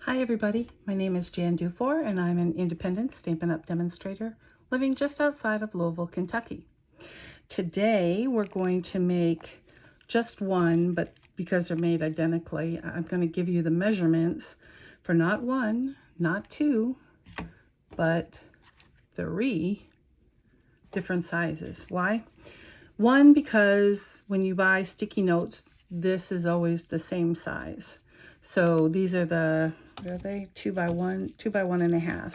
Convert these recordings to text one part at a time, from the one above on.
Hi everybody, my name is Jan Dufour and I'm an independent Stampin' Up! Demonstrator living just outside of Louisville, Kentucky. Today we're going to make just one, but because they're made identically, I'm going to give you the measurements for not one, not two, but 3 different sizes. Why? One, because when you buy sticky notes, this is always the same size. So these are the, what are they? 2 by 1, 2 by 1.5,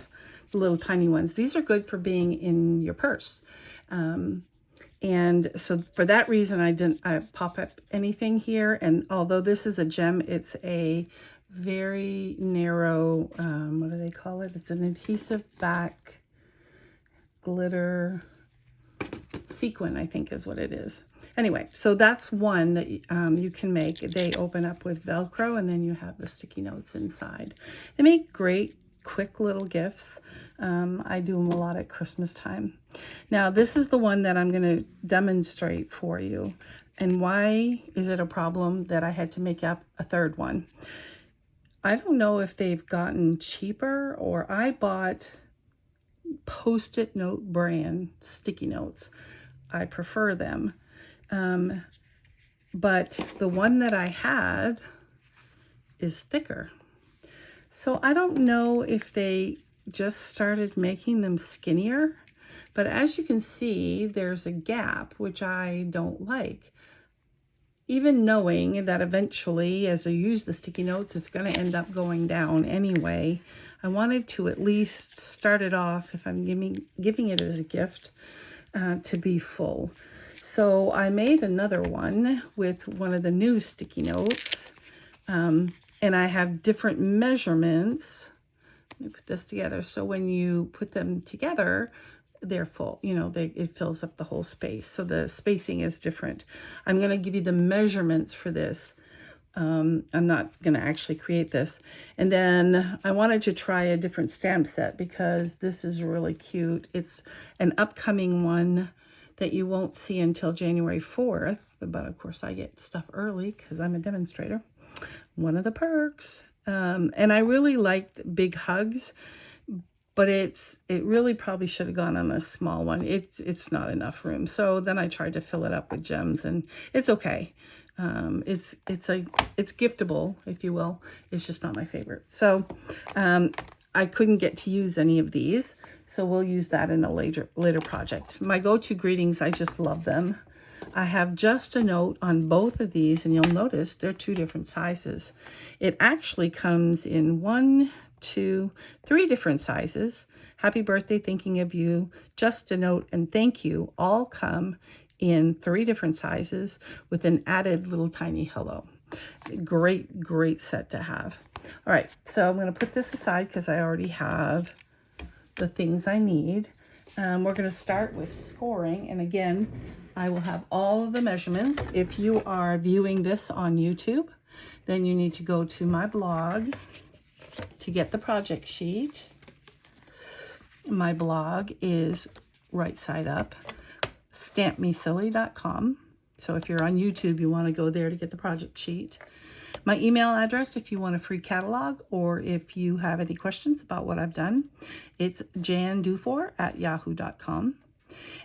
the little tiny ones. These are good for being in your purse. And so for that reason, I pop up anything here. And although this is a gem, it's a very narrow, what do they call it? It's an adhesive back glitter sequin, I think is what it is. Anyway, so that's one that you can make. They open up with Velcro and then you have the sticky notes inside. They make great, quick little gifts. I do them a lot at Christmas time. Now, this is the one that I'm going to demonstrate for you. And why is it a problem that I had to make up a third one? I don't know if they've gotten cheaper, or I bought Post-it note brand sticky notes. I prefer them. But the one that I had is thicker. So I don't know if they just started making them skinnier, but as you can see, there's a gap, which I don't like. Even knowing that eventually, as I use the sticky notes, it's going to end up going down anyway, I wanted to at least start it off, if I'm giving it as a gift, to be full. So I made another one with one of the new sticky notes, and I have different measurements. Let me put this together. So when you put them together, they're full, it fills up the whole space. So the spacing is different. I'm going to give you the measurements for this. I'm not going to actually create this. And then I wanted to try a different stamp set because this is really cute. It's an upcoming one that you won't see until January 4th. But of course I get stuff early because I'm a demonstrator. One of the perks. And I really liked Big Hugs, but it really probably should have gone on a small one. It's not enough room. So then I tried to fill it up with gems, and it's okay. It's giftable, if you will. It's just not my favorite. So I couldn't get to use any of these, so we'll use that in a later project. My go-to greetings, I just love them. I have just a note on both of these, and you'll notice they're 2 different sizes. It actually comes in 1, 2, 3 different sizes. Happy birthday, thinking of you, just a note, and thank you all come in 3 different sizes with an added little tiny hello. Great set to have. All right, so I'm going to put this aside because I already have the things I need. We're going to start with scoring, and again, I will have all of the measurements. If you are viewing this on YouTube, then you need to go to my blog to get the project sheet. My blog is right side up, stampmesilly.com. So if you're on YouTube, you want to go there to get the project sheet. My email address, if you want a free catalog or if you have any questions about what I've done, it's jandufour@yahoo.com.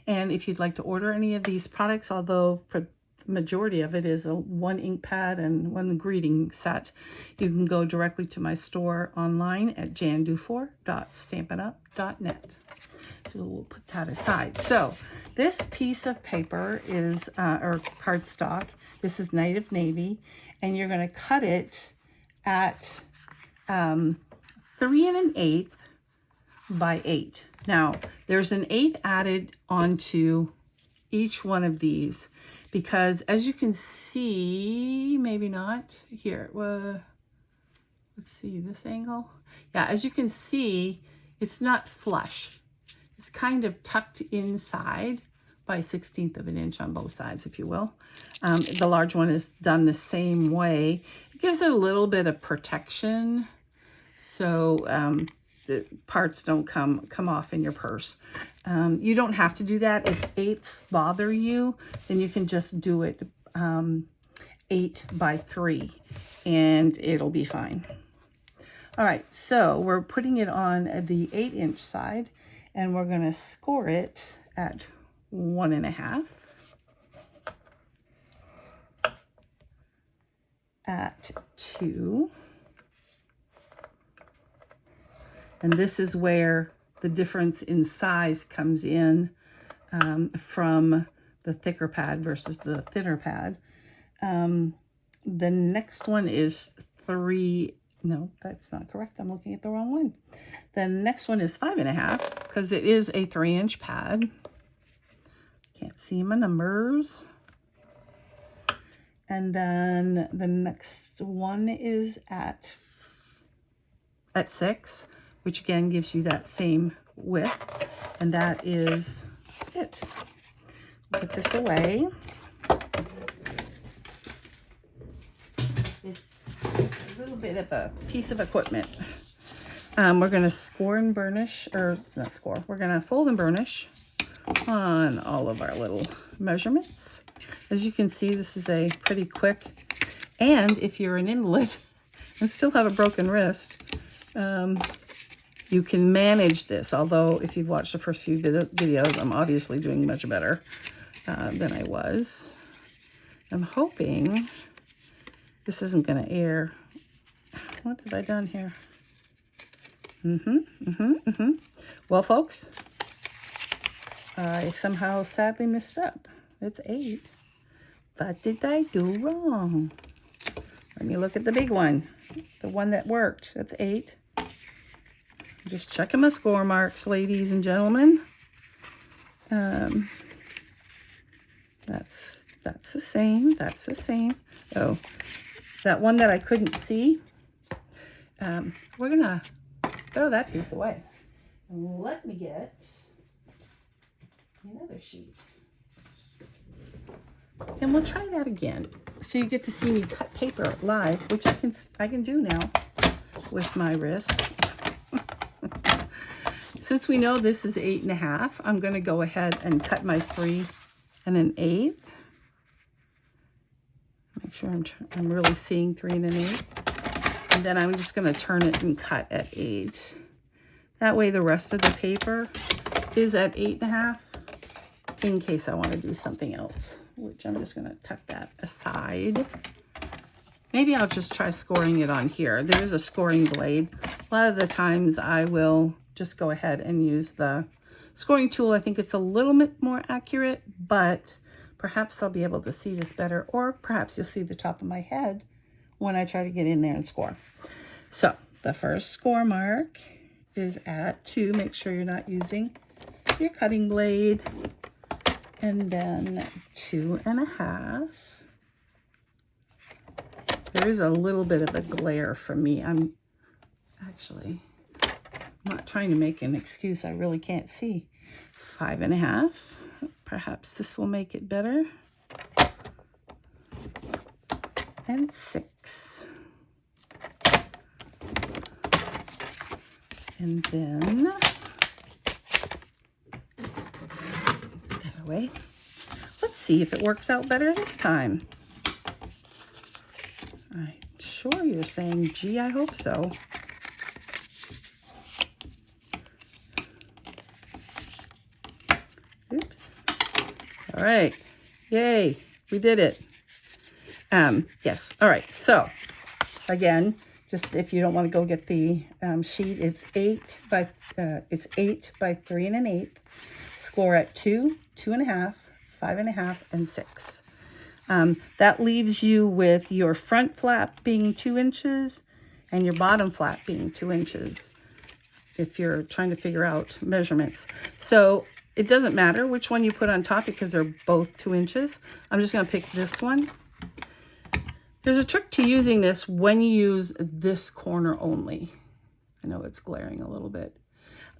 And if you'd like to order any of these products, although for the majority of it is a 1 ink pad and 1 greeting set, you can go directly to my store online at jandufour.stampinup.net. So we'll put that aside. So this piece of paper is, or cardstock, this is Native Navy, and you're going to cut it at 3 1/8 by 8. Now, there's an 1/8 added onto each one of these because, as you can see, maybe not here. Well, let's see this angle. Yeah, as you can see, it's not flush. It's kind of tucked inside by 1/16 of an inch on both sides, if you will. The large one is done the same way. It gives it a little bit of protection, so the parts don't come off in your purse. You don't have to do that. If 8ths bother you, then you can just do it 8 by 3, and it'll be fine. All right, so we're putting it on the 8-inch side, and we're going to score it at 1.5, at 2, and this is where the difference in size comes in from the thicker pad versus the thinner pad. The next one is 3. No, that's not correct. I'm looking at the wrong one. The next one is 5.5 because it is a 3-inch pad. Can't see my numbers. And then the next one is at 6, which again gives you that same width. And that is it. Put this away. It's a little bit of a piece of equipment. We're going to score and burnish, or it's not score, we're going to fold and burnish on all of our little measurements. As you can see, this is a pretty quick, and if you're an invalid and still have a broken wrist, you can manage this. Although if you've watched the first few videos, I'm obviously doing much better than I was. I'm hoping this isn't going to air. What have I done here? Well, folks, I somehow sadly messed up. It's 8. What did I do wrong? Let me look at the big one. The one that worked. That's 8. Just checking my score marks, ladies and gentlemen. That's the same. That's the same. Oh, that one that I couldn't see. We're gonna throw that piece away. And let me get another sheet. And we'll try that again. So you get to see me cut paper live, which I can do now with my wrist. Since we know this is 8.5, I'm going to go ahead and cut my 3 1/8. Make sure I'm really seeing 3 1/8. And then I'm just going to turn it and cut at 8. That way the rest of the paper is at 8.5 in case I want to do something else, which I'm just going to tuck that aside. Maybe I'll just try scoring it on here. There's a scoring blade. A lot of the times I will just go ahead and use the scoring tool. I think it's a little bit more accurate, but perhaps I'll be able to see this better, or perhaps you'll see the top of my head when I try to get in there and score. So the first score mark is at 2. Make sure you're not using your cutting blade. And then 2.5. There's a little bit of a glare for me. I'm not trying to make an excuse. I really can't see. 5.5. Perhaps this will make it better. And 6. And then that away. Let's see if it works out better this time. I'm sure you're saying, gee, I hope so. Oops. All right. Yay. We did it. Yes. All right. So again, just if you don't want to go get the sheet, it's 8 by 3 1/8. Score at 2, 2.5, 5.5, and 6. That leaves you with your front flap being 2 inches and your bottom flap being 2 inches if you're trying to figure out measurements. So it doesn't matter which one you put on top because they're both 2 inches. I'm just going to pick this one. There's a trick to using this when you use this corner only. I know it's glaring a little bit.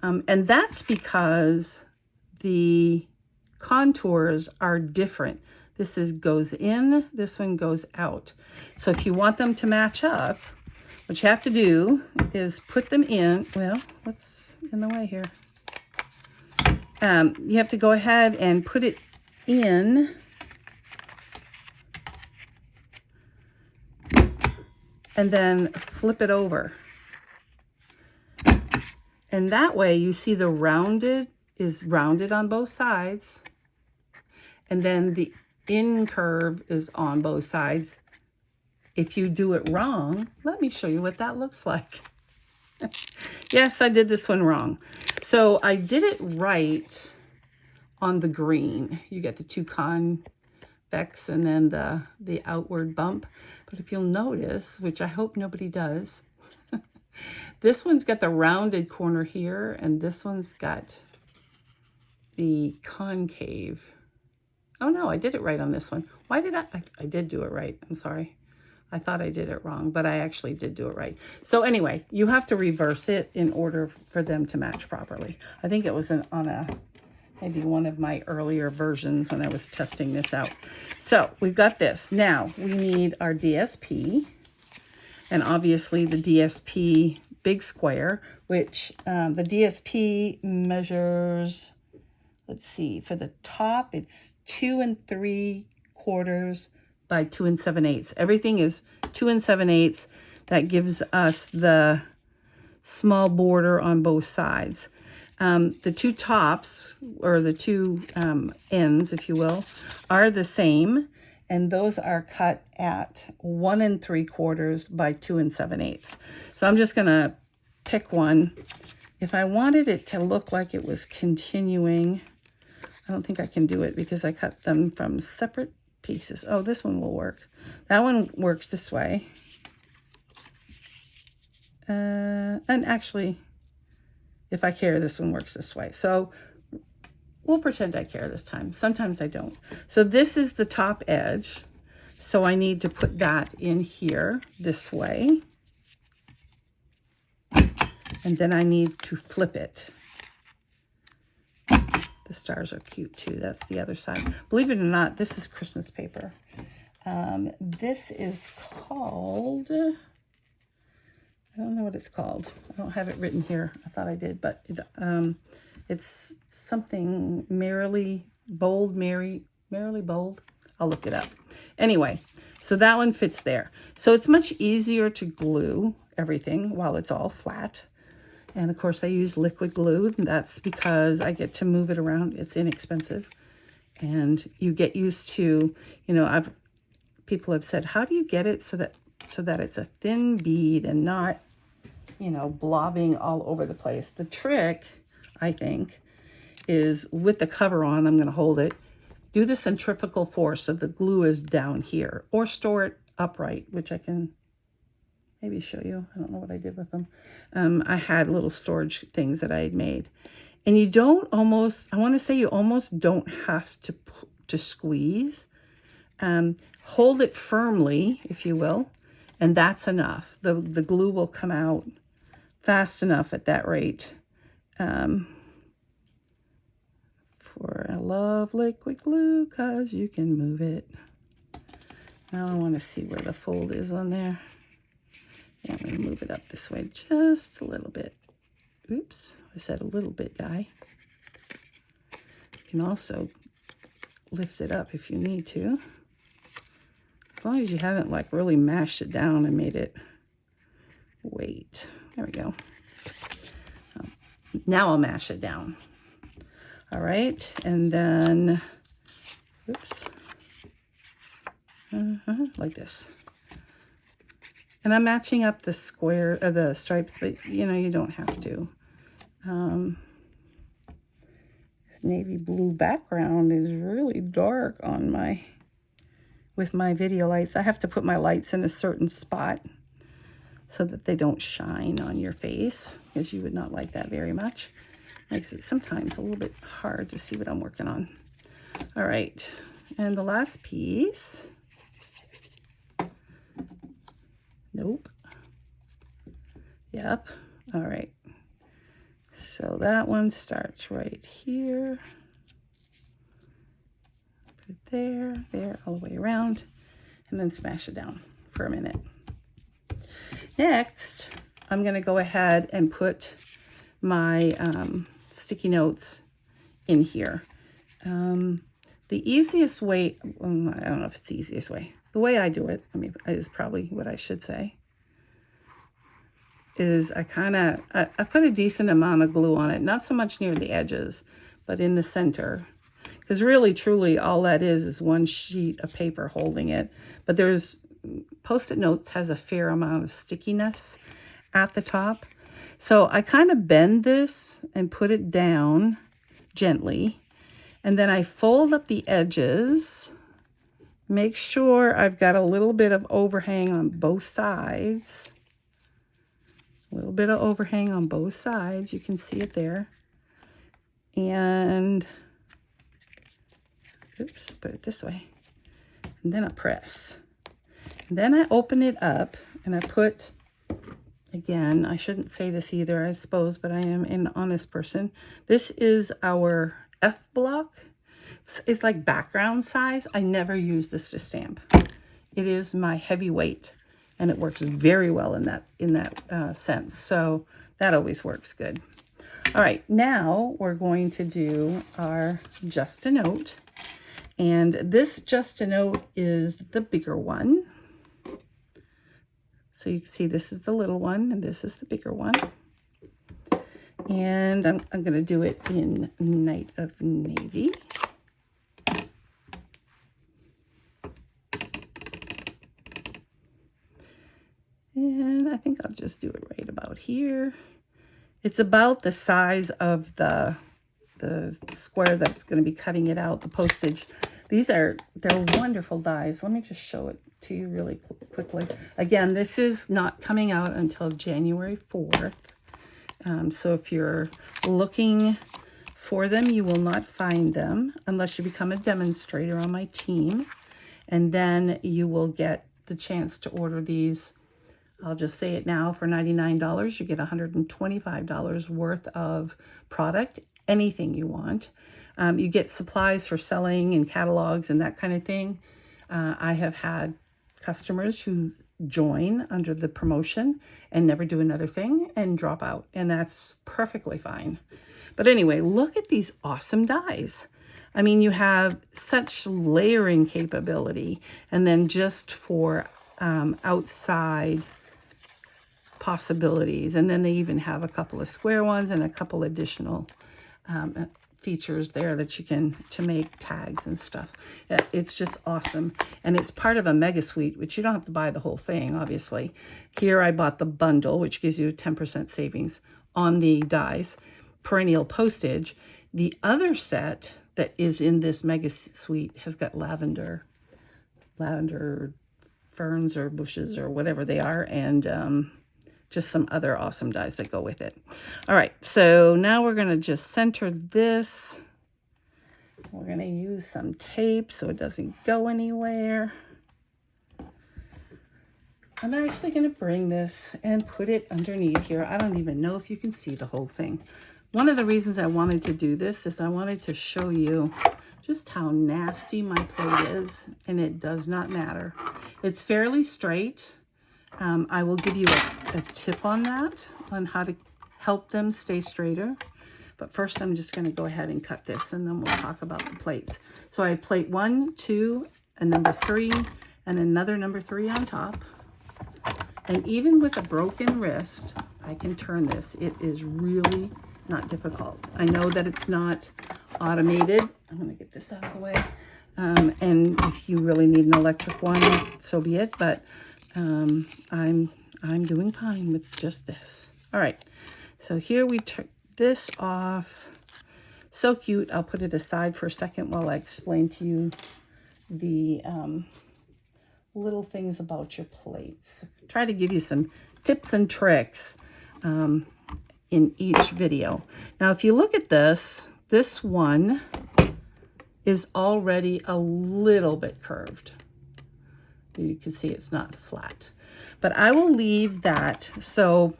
And that's because the contours are different. This goes in, this one goes out. So if you want them to match up, what you have to do is put them in. Well, what's in the way here? You have to go ahead and put it in and then flip it over. And that way you see the rounded is rounded on both sides. And then the in curve is on both sides. If you do it wrong, let me show you what that looks like. Yes, I did this one wrong. So I did it right on the green. You get the two convex and then the outward bump. But if you'll notice, which I hope nobody does, this one's got the rounded corner here, and this one's got the concave. Oh no, I did it right on this one. Why did I did do it right. I'm sorry. I thought I did it wrong, but I actually did do it right. So anyway, you have to reverse it in order for them to match properly. I think it was on maybe one of my earlier versions when I was testing this out. So we've got this. Now we need our DSP, and obviously the DSP big square, which the DSP measures, let's see, for the top, it's 2 3/4 by 2 7/8. Everything is 2 7/8. That gives us the small border on both sides. The two tops, or the two ends, if you will, are the same, and those are cut at 1 3/4 by 2 7/8. So I'm just gonna pick one. If I wanted it to look like it was continuing, I don't think I can do it because I cut them from separate pieces. Oh, this one will work. That one works this way. And actually, if I care, this one works this way. So we'll pretend I care this time. Sometimes I don't. So this is the top edge. So I need to put that in here this way. And then I need to flip it. The stars are cute too. That's the other side. Believe it or not, this is Christmas paper. This is called, I don't know what it's called. I don't have it written here. I thought I did, but it's something merrily bold. I'll look it up. Anyway, so that one fits there. So it's much easier to glue everything while it's all flat. And of course I use liquid glue, and that's because I get to move it around. It's inexpensive. And you get used to, you know, people have said, how do you get it so that it's a thin bead and not, you know, blobbing all over the place? The trick, I think, is with the cover on, I'm going to hold it, do the centrifugal force so the glue is down here, or store it upright, which I can maybe show you. I don't know what I did with them. I had little storage things that I had made. And you don't almost, I want to say you almost don't have to squeeze. Hold it firmly, if you will, and that's enough. The glue will come out fast enough at that rate. For I love liquid glue because you can move it. Now I want to see where the fold is on there. Yeah, I'm going to move it up this way just a little bit. Oops, I said a little bit, guy. You can also lift it up if you need to. As long as you haven't like really mashed it down and made it weight. There we go. Now I'll mash it down. All right, and then, oops, like this. And I'm matching up the square, the stripes, but you know, you don't have to. Navy blue background is really dark on with my video lights. I have to put my lights in a certain spot so that they don't shine on your face, because you would not like that very much. Makes it sometimes a little bit hard to see what I'm working on. All right, and the last piece. Nope. Yep. All right. So that one starts right here. Put it there, all the way around, and then smash it down for a minute. Next, I'm going to go ahead and put my sticky notes in here. The easiest way, I don't know if it's the easiest way. The way I do it, I mean, is probably what I should say. is I put a decent amount of glue on it, not so much near the edges, but in the center. Because really, truly, all that is one sheet of paper holding it. But Post-it notes has a fair amount of stickiness at the top. So I kind of bend this and put it down gently. And then I fold up the edges. Make sure I've got a little bit of overhang on both sides. A little bit of overhang on both sides. You can see it there. And, oops, put it this way. And then I press. And then I open it up and I put, again, I shouldn't say this either, I suppose, but I am an honest person. This is our F block. It's like background size. I never use this to stamp. It is my heavyweight, and it works very well in that sense. So that always works good. All right, now we're going to do our Just a Note. And this Just a Note is the bigger one. So you can see this is the little one and this is the bigger one. And I'm going to do it in Night of Navy. And I think I'll just do it right about here. It's about the size of the square that's going to be cutting it out, the postage. They're wonderful dies. Let me just show it to you really quickly. Again, this is not coming out until January 4th. So if you're looking for them, you will not find them unless you become a demonstrator on my team. And then you will get the chance to order these. I'll just say it now, for $99, you get $125 worth of product, anything you want. You get supplies for selling and catalogs and that kind of thing. I have had customers who join under the promotion and never do another thing and drop out, and that's perfectly fine. But anyway, look at these awesome dies. I mean, you have such layering capability, and then just for outside possibilities. And then they even have a couple of square ones and a couple additional features there that you can to make tags and stuff. Yeah, it's just awesome. And it's part of a mega suite, which you don't have to buy the whole thing, obviously. Here I bought the bundle, which gives you 10% savings on the dies, perennial postage. The other set that is in this mega suite has got lavender ferns or bushes or whatever they are, and just some other awesome dies that go with it. All right, so now we're gonna just center this. We're gonna use some tape so it doesn't go anywhere. I'm actually gonna bring this and put it underneath here. I don't even know if you can see the whole thing. One of the reasons I wanted to do this is I wanted to show you just how nasty my plate is, and it does not matter. It's fairly straight. I will give you a tip on that, on how to help them stay straighter. But first I'm just going to go ahead and cut this, and then we'll talk about the plates. So I have plate 1, 2, a number 3, and another number 3 on top. And even with a broken wrist, I can turn this. It is really not difficult. I know that it's not automated. I'm going to get this out of the way. And if you really need an electric one, so be it. But I'm doing fine with just this. All right, so here we took this off. So cute. I'll put it aside for a second while I explain to you the little things about your plates. Try to give you some tips and tricks in each video. Now, if you look at this one is already a little bit curved. You can see it's not flat, but I will leave that. So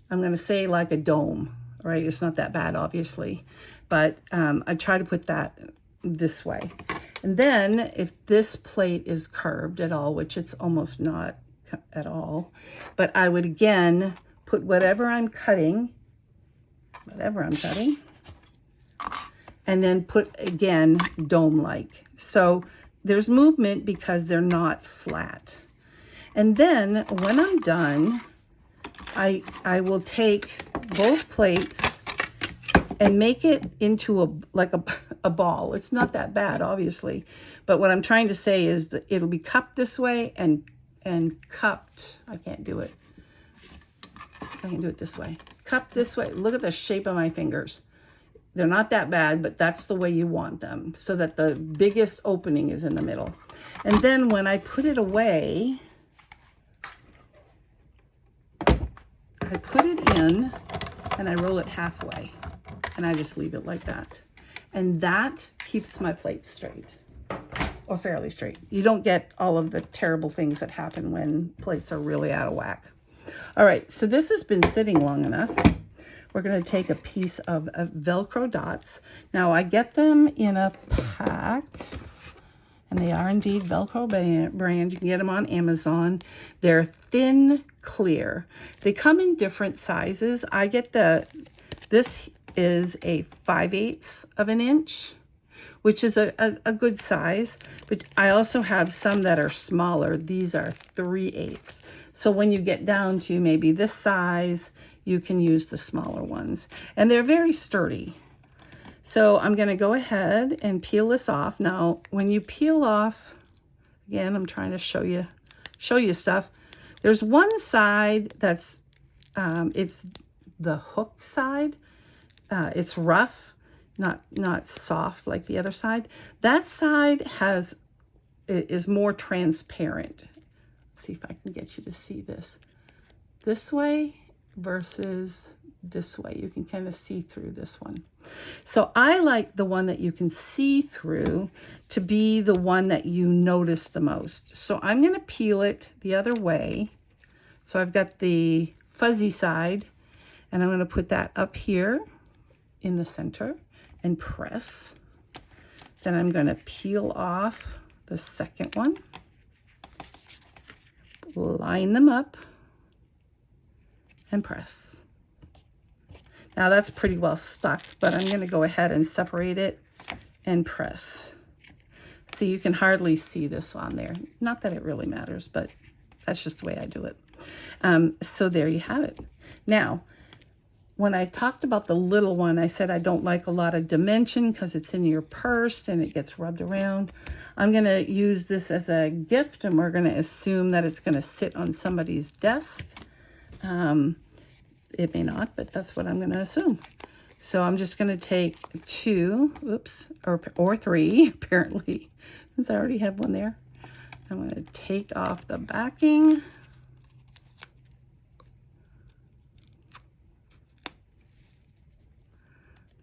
I'm going to say like a dome, right? It's not that bad, obviously, but I try to put that this way. And then if this plate is curved at all, which it's almost not at all, but I would again put whatever I'm cutting, and then put again dome-like. So there's movement because they're not flat. And then when I'm done, I will take both plates and make it into a ball. It's not that bad, obviously, but what I'm trying to say is that it'll be cupped this way and cupped. I can't do it. I can do it this way. Cupped this way. Look at the shape of my fingers. They're not that bad, but that's the way you want them, so that the biggest opening is in the middle. And then when I put it away, I put it in and I roll it halfway, and I just leave it like that. And that keeps my plates straight, or fairly straight. You don't get all of the terrible things that happen when plates are really out of whack. All right, so this has been sitting long enough. We're going to take a piece of Velcro dots. Now, I get them in a pack, and they are indeed Velcro brand. You can get them on Amazon. They're thin, clear. They come in different sizes. I get this is a 5/8 of an inch, which is a good size. But I also have some that are smaller. These are 3/8. So when you get down to maybe this size, you can use the smaller ones. And they're very sturdy. So I'm going to go ahead and peel this off. Now, when you peel off, again, I'm trying to show you stuff. There's one side that's, it's the hook side. It's rough, not soft like the other side. That side is more transparent. Let's see if I can get you to see this way versus this way. You can kind of see through this one. So I like the one that you can see through to be the one that you notice the most. So I'm going to peel it the other way. So I've got the fuzzy side, and I'm going to put that up here in the center and press. Then I'm going to peel off the second one, line them up, and press. Now that's pretty well stuck, but I'm going to go ahead and separate it and press. See, you can hardly see this on there. Not that it really matters, but that's just the way I do it. So there you have it. Now, when I talked about the little one, I said I don't like a lot of dimension because it's in your purse and it gets rubbed around. I'm going to use this as a gift, and we're going to assume that it's going to sit on somebody's desk. It may not, but that's what I'm going to assume. So I'm just going to take 2, or 3, apparently, since I already have one there. I'm going to take off the backing.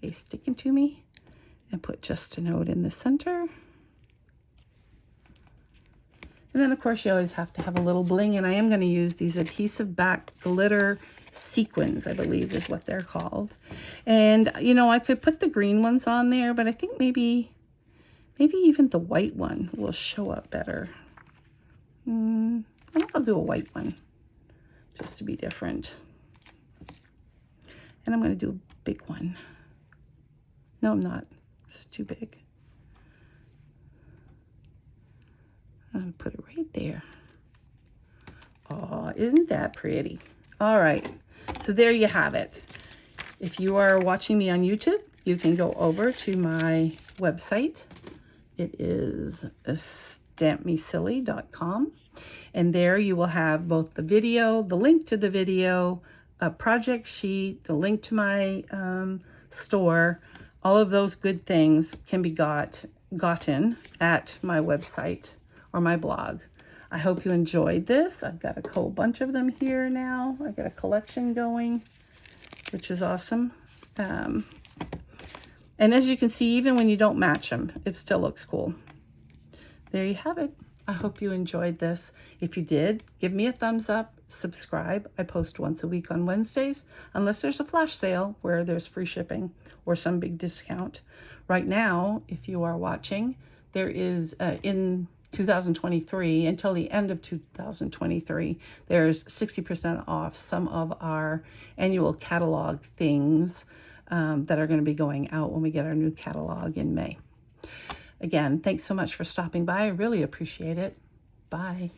They sticking to me, and put just a note in the center. And then, of course, you always have to have a little bling, and I am going to use these adhesive back glitter sequins, I believe is what they're called. And, you know, I could put the green ones on there, but I think maybe even the white one will show up better. I think I'll do a white one just to be different. And I'm going to do a big one. No, I'm not. It's too big. I'm going to put it right there. Oh, isn't that pretty? All right. So there you have it. If you are watching me on YouTube, you can go over to my website. It is stampmesilly.com. And there you will have both the video, the link to the video, a project sheet, the link to my store. All of those good things can be gotten at my website or my blog. I hope you enjoyed this. I've got a whole bunch of them here now. I've got a collection going, which is awesome. And as you can see, even when you don't match them, it still looks cool. There you have it. I hope you enjoyed this. If you did, give me a thumbs up, subscribe. I post once a week on Wednesdays, unless there's a flash sale where there's free shipping or some big discount. Right now, if you are watching, there is in 2023 until the end of 2023, there's 60% off some of our annual catalog things that are going to be going out when we get our new catalog in May. Again, thanks so much for stopping by. I really appreciate it. Bye.